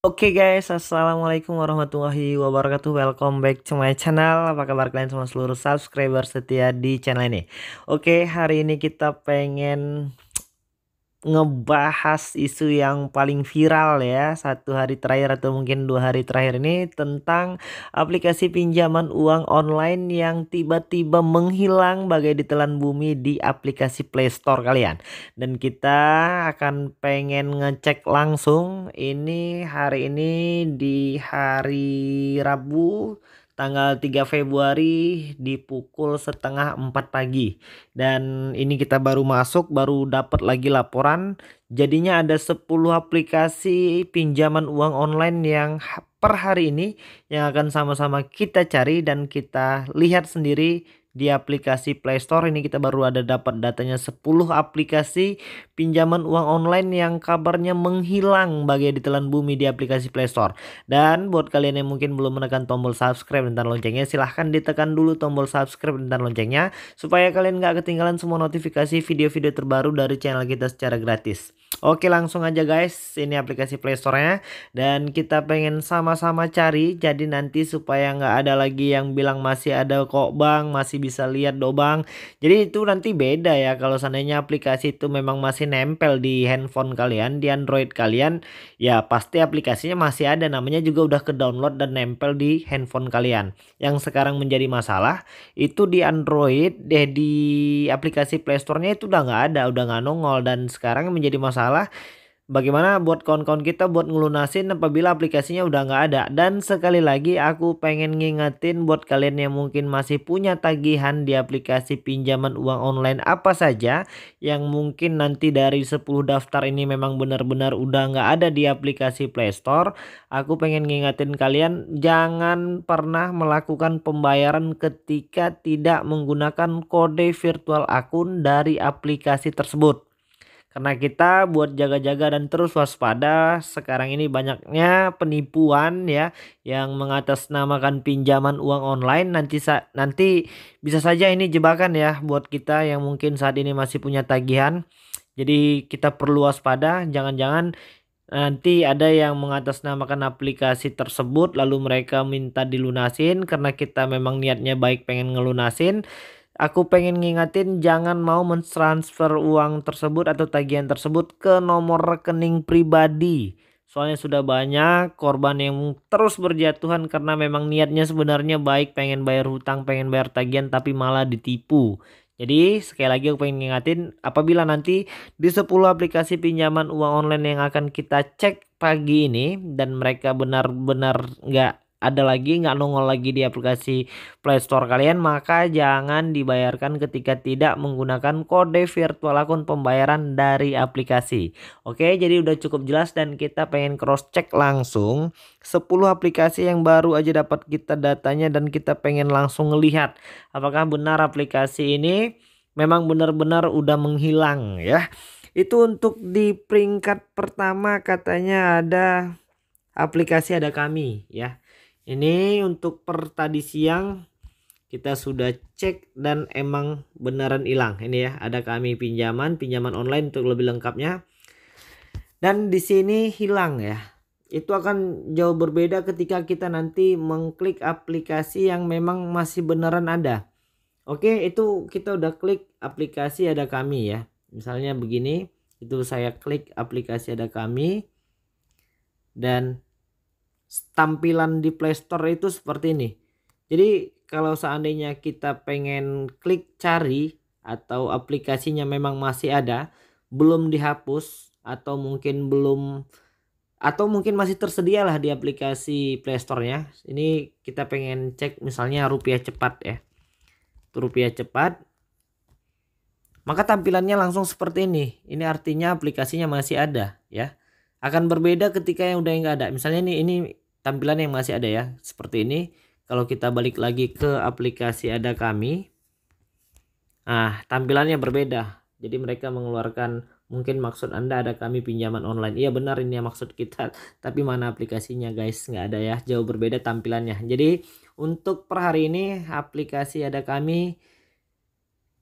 Oke guys, assalamualaikum warahmatullahi wabarakatuh. Welcome back to my channel. Apa kabar kalian semua seluruh subscriber setia di channel ini? Oke, hari ini kita pengen ngebahas isu yang paling viral ya 1 hari terakhir atau mungkin 2 hari terakhir ini tentang aplikasi pinjaman uang online yang tiba-tiba menghilang bagai ditelan bumi di aplikasi Play Store kalian. Dan kita akan pengen ngecek langsung ini hari ini di hari Rabu tanggal 3 Februari di pukul setengah 4 pagi. Dan ini kita baru masuk, baru dapat lagi laporan. Jadinya ada 10 aplikasi pinjaman uang online yang per hari ini yang akan sama-sama kita cari dan kita lihat sendiri di aplikasi Play Store. Ini kita baru ada dapat datanya 10 aplikasi pinjaman uang online yang kabarnya menghilang bagai ditelan bumi di aplikasi Play Store. Dan buat kalian yang mungkin belum menekan tombol subscribe dan loncengnya, silahkan ditekan dulu tombol subscribe dan loncengnya supaya kalian nggak ketinggalan semua notifikasi video-video terbaru dari channel kita secara gratis. Oke, langsung aja guys, ini aplikasi Play Store-nya dan kita pengen sama-sama cari. Jadi nanti supaya nggak ada lagi yang bilang masih ada kok bang, masih bisa lihat do bang. Jadi itu nanti beda ya kalau seandainya aplikasi itu memang masih nempel di handphone kalian, di Android kalian, ya pasti aplikasinya masih ada, namanya juga udah ke download dan nempel di handphone kalian. Yang sekarang menjadi masalah itu di Android di aplikasi Play Store-nya itu udah nggak ada, udah nggak nongol. Dan sekarang menjadi masalah bagaimana buat kawan-kawan kita buat ngelunasin apabila aplikasinya udah nggak ada. Dan sekali lagi aku pengen ngingetin buat kalian yang mungkin masih punya tagihan di aplikasi pinjaman uang online apa saja yang mungkin nanti dari 10 daftar ini memang benar-benar udah nggak ada di aplikasi Play Store. Aku pengen ngingetin kalian jangan pernah melakukan pembayaran ketika tidak menggunakan kode virtual akun dari aplikasi tersebut. Karena kita buat jaga-jaga dan terus waspada, sekarang ini banyaknya penipuan ya yang mengatasnamakan pinjaman uang online. Nanti bisa saja ini jebakan ya buat kita yang mungkin saat ini masih punya tagihan. Jadi kita perlu waspada, jangan-jangan nanti ada yang mengatasnamakan aplikasi tersebut lalu mereka minta dilunasin karena kita memang niatnya baik pengen ngelunasin. Aku pengen ngingatin jangan mau mentransfer uang tersebut atau tagihan tersebut ke nomor rekening pribadi. Soalnya sudah banyak korban yang terus berjatuhan karena memang niatnya sebenarnya baik pengen bayar hutang, pengen bayar tagihan tapi malah ditipu. Jadi sekali lagi aku pengen ngingatin apabila nanti di 10 aplikasi pinjaman uang online yang akan kita cek pagi ini dan mereka benar-benar nggak ada lagi, nggak nongol lagi di aplikasi Play Store kalian, maka jangan dibayarkan ketika tidak menggunakan kode virtual akun pembayaran dari aplikasi. Oke, jadi udah cukup jelas dan kita pengen cross check langsung 10 aplikasi yang baru aja dapat kita datanya dan kita pengen langsung ngelihat apakah benar aplikasi ini memang benar-benar udah menghilang ya. Itu untuk di peringkat pertama katanya ada aplikasi Ada Kami ya. Ini untuk per tadi siang kita sudah cek dan emang beneran hilang. Ini ya, Ada Kami pinjaman online untuk lebih lengkapnya. Dan di sini hilang ya. Itu akan jauh berbeda ketika kita nanti mengklik aplikasi yang memang masih beneran ada. Oke, itu kita udah klik aplikasi Ada Kami ya. Misalnya begini, itu saya klik aplikasi Ada Kami dan tampilan di Play Store itu seperti ini. Jadi kalau seandainya kita pengen klik cari atau aplikasinya memang masih ada, belum dihapus atau mungkin belum atau mungkin masih tersedia lah di aplikasi Play Store-nya. Ini kita pengen cek misalnya Rupiah Cepat ya. Rupiah Cepat. Maka tampilannya langsung seperti ini. Ini artinya aplikasinya masih ada ya. Akan berbeda ketika yang udah nggak ada. Misalnya ini tampilan yang masih ada ya seperti ini. Kalau kita balik lagi ke aplikasi Ada Kami, nah tampilannya berbeda. Jadi mereka mengeluarkan, mungkin maksud Anda Ada Kami pinjaman online. Iya benar, ini yang maksud kita, tapi mana aplikasinya guys, nggak ada ya, jauh berbeda tampilannya. Jadi untuk per hari ini aplikasi Ada Kami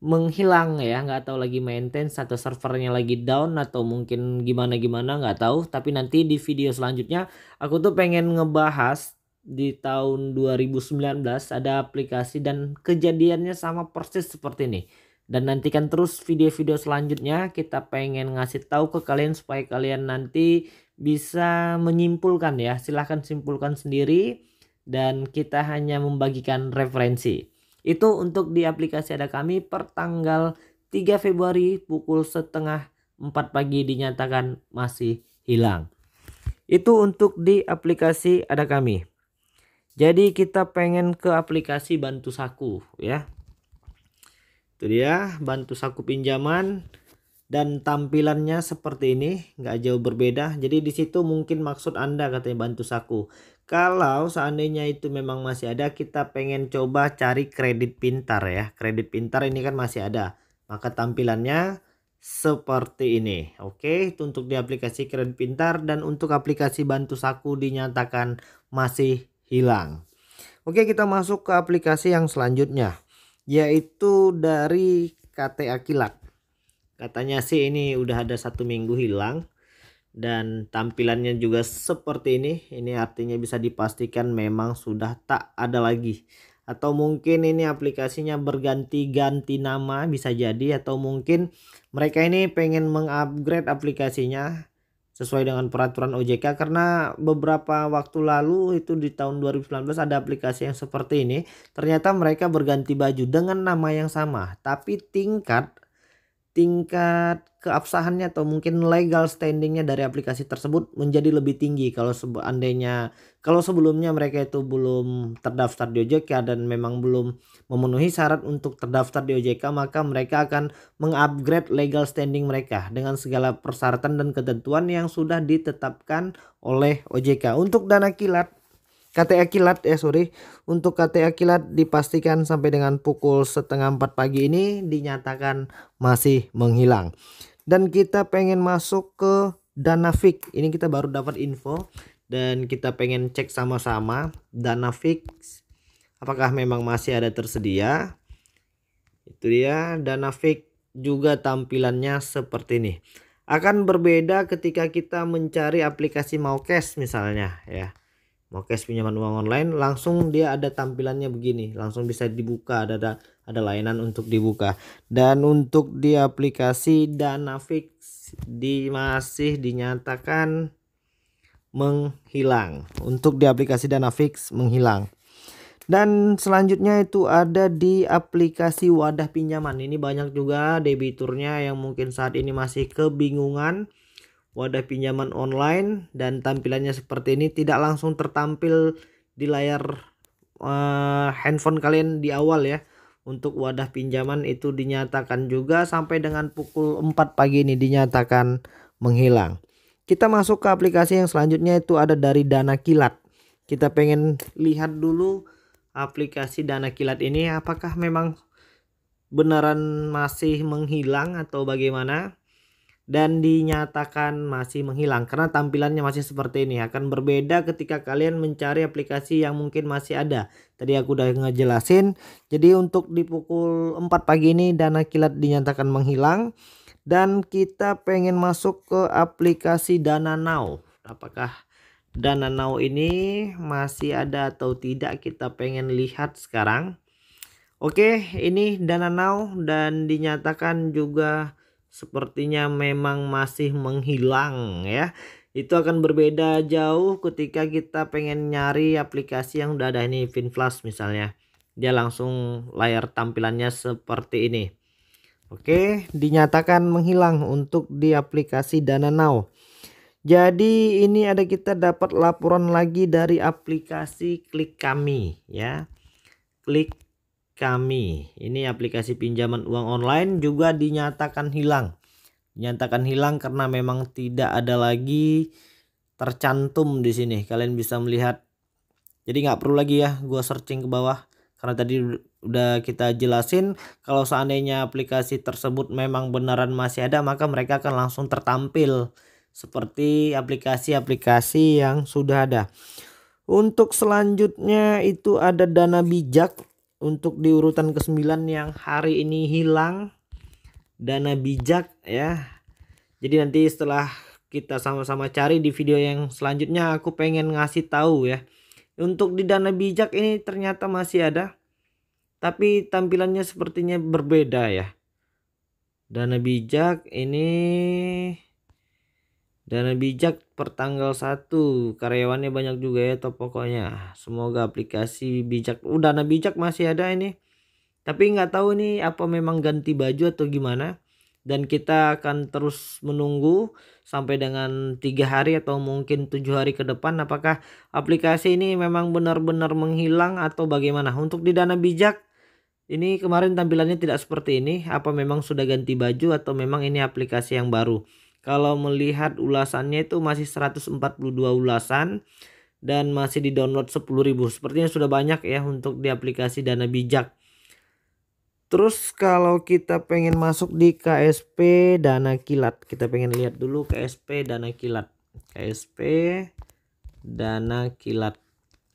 menghilang ya, nggak tahu lagi maintenance atau servernya lagi down atau mungkin gimana nggak tahu. Tapi nanti di video selanjutnya aku tuh pengen ngebahas di tahun 2019 ada aplikasi dan kejadiannya sama persis seperti ini. Dan nantikan terus video-video selanjutnya, kita pengen ngasih tahu ke kalian supaya kalian nanti bisa menyimpulkan ya. Silahkan simpulkan sendiri dan kita hanya membagikan referensi. Itu untuk di aplikasi Ada Kami per tanggal 3 Februari pukul setengah 4 pagi dinyatakan masih hilang. Itu untuk di aplikasi Ada Kami. Jadi kita pengen ke aplikasi Bantu Saku ya. Itu dia Bantu Saku pinjaman dan tampilannya seperti ini, nggak jauh berbeda. Jadi di situ mungkin maksud Anda katanya Bantu Saku. Kalau seandainya itu memang masih ada, kita pengen coba cari kredit pintar ya. Kredit pintar ini kan masih ada. Maka tampilannya seperti ini. Oke, itu untuk di aplikasi kredit pintar dan untuk aplikasi Bantu Saku dinyatakan masih hilang. Oke, kita masuk ke aplikasi yang selanjutnya, yaitu dari KTA Kilat. Katanya sih ini udah ada 1 minggu hilang. Dan tampilannya juga seperti ini artinya bisa dipastikan memang sudah tak ada lagi, atau mungkin ini aplikasinya berganti-ganti nama bisa jadi, atau mungkin mereka ini pengen mengupgrade aplikasinya sesuai dengan peraturan OJK. Karena beberapa waktu lalu itu di tahun 2019 ada aplikasi yang seperti ini, ternyata mereka berganti baju dengan nama yang sama tapi tingkat keabsahannya atau mungkin legal standingnya dari aplikasi tersebut menjadi lebih tinggi. Kalau sebelumnya mereka itu belum terdaftar di OJK dan memang belum memenuhi syarat untuk terdaftar di OJK, maka mereka akan mengupgrade legal standing mereka dengan segala persyaratan dan ketentuan yang sudah ditetapkan oleh OJK. Untuk dana kilat KTA Kilat untuk KTA Kilat dipastikan sampai dengan pukul setengah 4 pagi ini dinyatakan masih menghilang. Dan kita pengen masuk ke Danafik. Ini kita baru dapat info dan kita pengen cek sama-sama Danafik apakah memang masih ada tersedia. Itu dia, Danafik juga tampilannya seperti ini. Akan berbeda ketika kita mencari aplikasi Maucash misalnya ya. Maucash pinjaman uang online, langsung dia ada tampilannya begini, langsung bisa dibuka, ada layanan untuk dibuka. Dan untuk di aplikasi Danafik masih dinyatakan menghilang. Untuk di aplikasi Danafik menghilang. Dan selanjutnya itu ada di aplikasi Wadah Pinjaman. Ini banyak juga debiturnya yang mungkin saat ini masih kebingungan wadah pinjaman online, dan tampilannya seperti ini, tidak langsung tertampil di layar handphone kalian di awal ya. Untuk wadah pinjaman itu dinyatakan juga sampai dengan pukul 4 pagi ini dinyatakan menghilang. Kita masuk ke aplikasi yang selanjutnya, itu ada dari Dana Kilat. Kita pengen lihat dulu aplikasi Dana Kilat ini apakah memang beneran masih menghilang atau bagaimana. Dan dinyatakan masih menghilang karena tampilannya masih seperti ini. Akan berbeda ketika kalian mencari aplikasi yang mungkin masih ada. Tadi aku udah ngejelasin. Jadi untuk di pukul 4 pagi ini Dana Kilat dinyatakan menghilang. Dan kita pengen masuk ke aplikasi Dana Now. Apakah Dana Now ini masih ada atau tidak, kita pengen lihat sekarang. Oke, ini Dana Now dan dinyatakan juga sepertinya memang masih menghilang ya. Itu akan berbeda jauh ketika kita pengen nyari aplikasi yang udah ada. Ini Finflash misalnya, dia langsung layar tampilannya seperti ini. Oke, dinyatakan menghilang untuk di aplikasi Dana Now. Jadi ini ada, kita dapat laporan lagi dari aplikasi Klik Kami ya. Klik Kami, ini aplikasi pinjaman uang online juga dinyatakan hilang. Dinyatakan hilang karena memang tidak ada lagi tercantum di sini. Kalian bisa melihat. Jadi nggak perlu lagi ya gua searching ke bawah, karena tadi udah kita jelasin kalau seandainya aplikasi tersebut memang beneran masih ada, maka mereka akan langsung tertampil seperti aplikasi-aplikasi yang sudah ada. Untuk selanjutnya itu ada Dana Bijak. untuk di urutan ke-9 yang hari ini hilang, Dana Bijak ya. Jadi nanti setelah kita sama-sama cari di video yang selanjutnya, aku pengen ngasih tahu ya. Untuk di Dana Bijak ini ternyata masih ada, tapi tampilannya sepertinya berbeda ya. Dana Bijak ini, Dana Bijak per tanggal 1, karyawannya banyak juga ya top pokoknya. Semoga aplikasi bijak, Dana Bijak masih ada ini. Tapi nggak tahu ini apa memang ganti baju atau gimana. Dan kita akan terus menunggu sampai dengan 3 hari atau mungkin 7 hari ke depan, apakah aplikasi ini memang benar-benar menghilang atau bagaimana. Untuk di Dana Bijak ini kemarin tampilannya tidak seperti ini, apa memang sudah ganti baju atau memang ini aplikasi yang baru. Kalau melihat ulasannya itu masih 142 ulasan dan masih di download 10.000. Sepertinya sudah banyak ya untuk di aplikasi Dana Bijak. Terus kalau kita pengen masuk di KSP Dana Kilat, kita pengen lihat dulu KSP Dana Kilat. KSP Dana Kilat.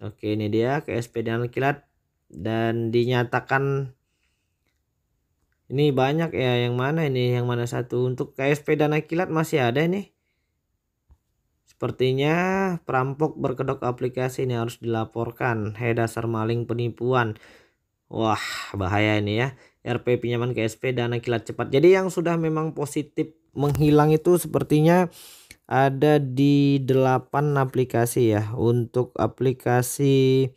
Oke, ini dia KSP Dana Kilat dan dinyatakan ini banyak ya. Yang mana ini? Yang mana satu? Untuk KSP Dana Kilat masih ada ini. Sepertinya perampok berkedok aplikasi ini harus dilaporkan. Hei dasar maling penipuan. Wah, bahaya ini ya. RP pinjaman KSP Dana Kilat cepat. Jadi yang sudah memang positif menghilang itu sepertinya ada di 8 aplikasi ya. Untuk aplikasi,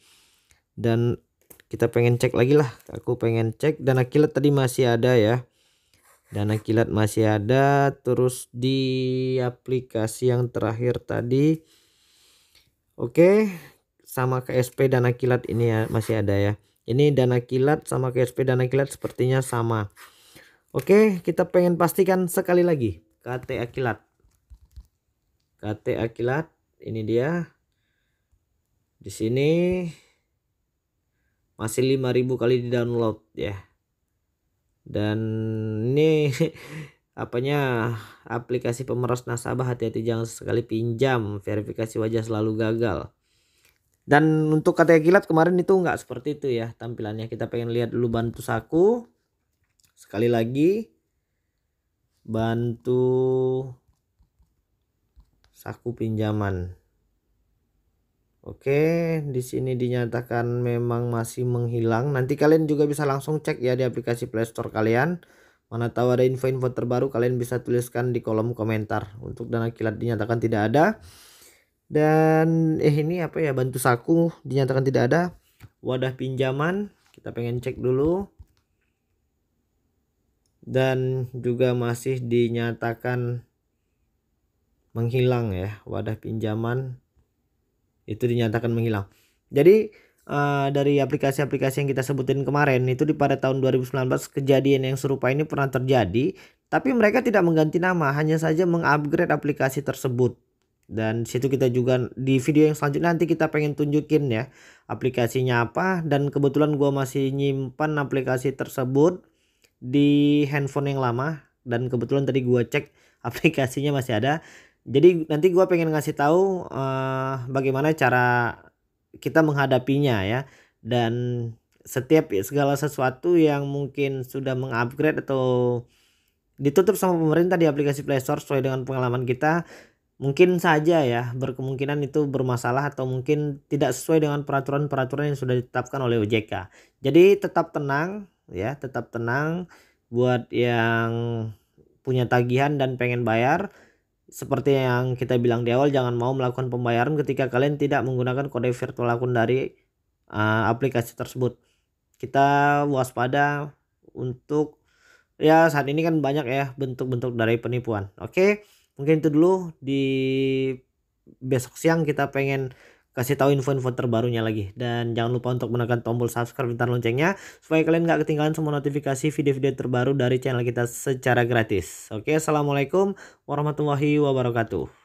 dan kita pengen cek lagi lah. Aku pengen cek Dana Kilat tadi masih ada ya. Dana Kilat masih ada. Terus di aplikasi yang terakhir tadi, oke, sama KSP Dana Kilat ini ya masih ada ya. Ini Dana Kilat sama KSP Dana Kilat sepertinya sama. Oke, kita pengen pastikan sekali lagi KTA Kilat. KTA Kilat ini dia. Di sini masih 5.000 kali di download ya. Dan ini apanya, aplikasi pemeras nasabah, hati-hati jangan sekali pinjam, verifikasi wajah selalu gagal. Dan untuk KTA Kilat kemarin itu nggak seperti itu ya tampilannya. Kita pengen lihat dulu Bantu Saku. Sekali lagi, Bantu Saku pinjaman. Oke, di sini dinyatakan memang masih menghilang. Nanti kalian juga bisa langsung cek ya di aplikasi Play Store kalian. Mana tahu ada info-info terbaru, kalian bisa tuliskan di kolom komentar. Untuk Dana Kilat dinyatakan tidak ada. Dan ini apa ya, Bantu Saku dinyatakan tidak ada. Wadah pinjaman kita pengen cek dulu. Dan juga masih dinyatakan menghilang ya, wadah pinjaman itu dinyatakan menghilang. Jadi dari aplikasi-aplikasi yang kita sebutin kemarin itu pada tahun 2019 kejadian yang serupa ini pernah terjadi, tapi mereka tidak mengganti nama, hanya saja mengupgrade aplikasi tersebut. Dan situ kita juga di video yang selanjutnya nanti kita pengen tunjukin ya aplikasinya apa. Dan kebetulan gua masih nyimpan aplikasi tersebut di handphone yang lama, dan kebetulan tadi gua cek aplikasinya masih ada. Jadi nanti gua pengen ngasih tahu bagaimana cara kita menghadapinya ya. Dan setiap segala sesuatu yang mungkin sudah mengupgrade atau ditutup sama pemerintah di aplikasi Play Store sesuai dengan pengalaman kita, mungkin saja ya berkemungkinan itu bermasalah atau mungkin tidak sesuai dengan peraturan-peraturan yang sudah ditetapkan oleh OJK. Jadi tetap tenang ya, tetap tenang buat yang punya tagihan dan pengen bayar. Seperti yang kita bilang di awal, jangan mau melakukan pembayaran ketika kalian tidak menggunakan kode virtual akun dari aplikasi tersebut. Kita waspada untuk ya, saat ini kan banyak ya bentuk-bentuk dari penipuan. Oke, mungkin itu dulu. Di besok siang kita pengen kasih tahu info-info terbarunya lagi. Dan jangan lupa untuk menekan tombol subscribe dan loncengnya supaya kalian nggak ketinggalan semua notifikasi video-video terbaru dari channel kita secara gratis. Oke, assalamualaikum warahmatullahi wabarakatuh.